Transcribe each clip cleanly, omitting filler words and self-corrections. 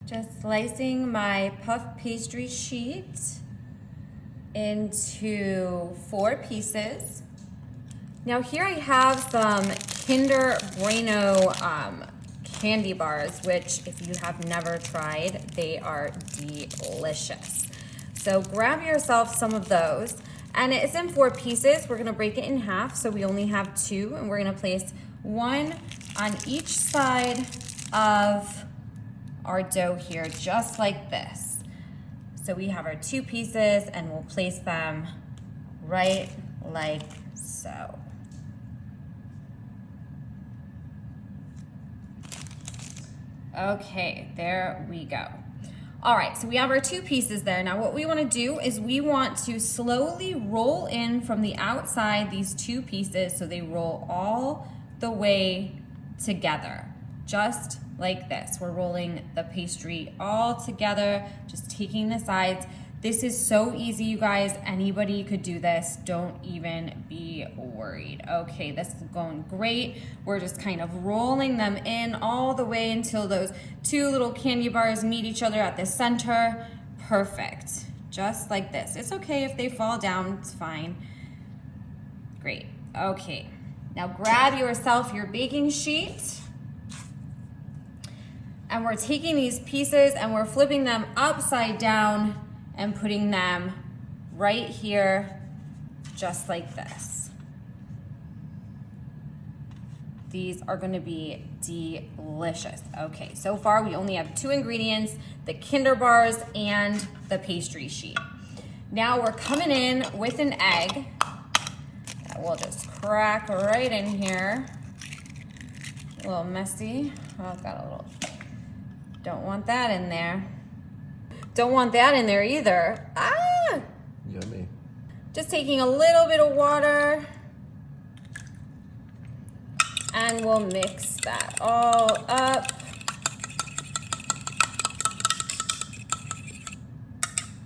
Just slicing my puff pastry sheet into 4 pieces. Now here I have some Kinder Bueno candy bars, which if you have never tried, they are delicious. So grab yourself some of those. And it's in 4 pieces. We're gonna break it in half, so we only have 2, and we're gonna place 1 on each side of our dough here, just like this. So we have our 2 pieces, and we'll place them right like so. Okay, there we go. All right, so we have our 2 pieces there. Now what we want to do is we want to slowly roll in from the outside these 2 pieces so they roll all the way together, just like this. We're rolling the pastry all together, just taking the sides. This is so easy, you guys. Anybody could do this. Don't even be worried. Okay, this is going great. We're just kind of rolling them in all the way until those 2 little candy bars meet each other at the center. Perfect. Just like this. It's okay if they fall down, it's fine. Great. Okay, now grab yourself your baking sheet. And we're taking these pieces and we're flipping them upside down and putting them right here, just like this. These are gonna be delicious. Okay, so far we only have 2 ingredients, the Kinder bars and the pastry sheet. Now we're coming in with an egg that we'll just crack right in here. A little messy. Oh, I've got a little, don't want that in there. Don't want that in there either. Ah! Yummy. Just taking a little bit of water and we'll mix that all up.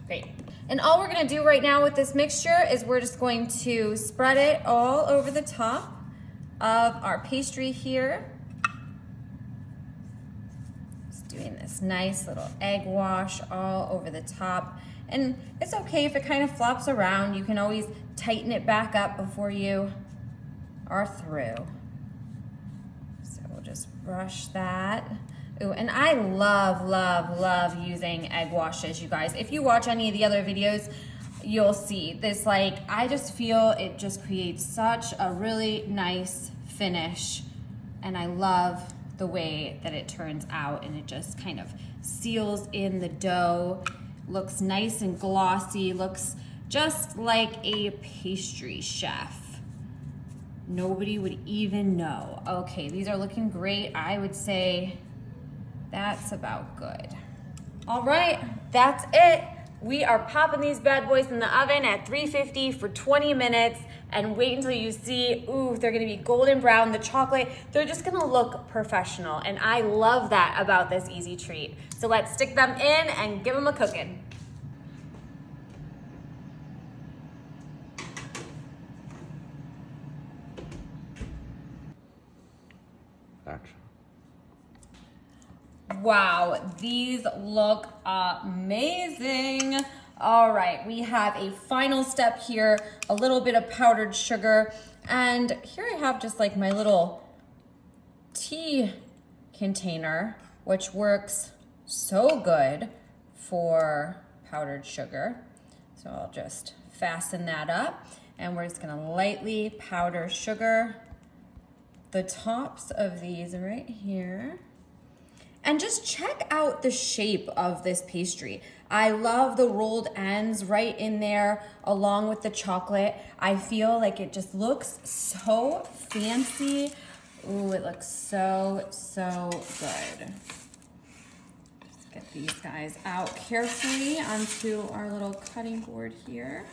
Great. And all we're gonna do right now with this mixture is we're just going to spread it all over the top of our pastry here. Doing this nice little egg wash all over the top. And it's okay if it kind of flops around. You can always tighten it back up before you are through. So we'll just brush that. Ooh, and I love, love, love using egg washes, you guys. If you watch any of the other videos, you'll see this, like, I just feel it just creates such a really nice finish. And I love the way that it turns out, and it just kind of seals in the dough, looks nice and glossy, looks just like a pastry chef. Nobody would even know. Okay, these are looking great. I would say that's about good. All right, that's it. We are popping these bad boys in the oven at 350 for 20 minutes and wait until you see, ooh, they're gonna be golden brown, the chocolate, they're just gonna look professional. And I love that about this easy treat. So let's stick them in and give them a cooking. Action. Wow, these look amazing. All right, we have a final step here, a little bit of powdered sugar. And here I have just like my little tea container, which works so good for powdered sugar. So I'll just fasten that up and we're just gonna lightly powder sugar the tops of these right here. And just check out the shape of this pastry. I love the rolled ends right in there along with the chocolate. I feel like it just looks so fancy. Ooh, it looks so, so good. Just get these guys out carefully onto our little cutting board here.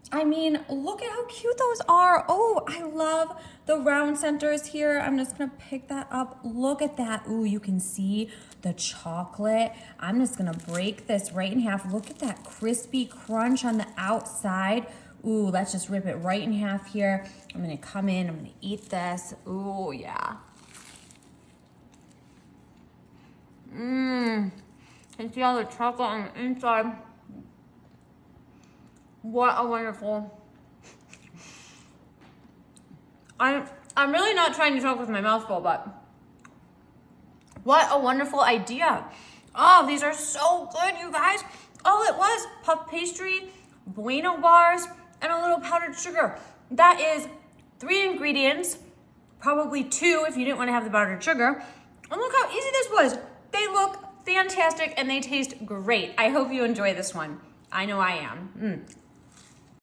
I mean, look at how cute those are. Oh, I love the round centers here. I'm just gonna pick that up. Look at that. Ooh, you can see the chocolate. I'm just gonna break this right in half. Look at that crispy crunch on the outside. Ooh, let's just rip it right in half here. I'm gonna come in, I'm gonna eat this. Ooh, yeah. Mmm. You see all the chocolate on the inside. What a wonderful. I'm really not trying to talk with my mouth full, but what a wonderful idea. Oh, these are so good, you guys. All it was, puff pastry, bueno bars, and a little powdered sugar. That is 3 ingredients, probably 2 if you didn't want to have the powdered sugar. And look how easy this was. They look fantastic and they taste great. I hope you enjoy this one. I know I am.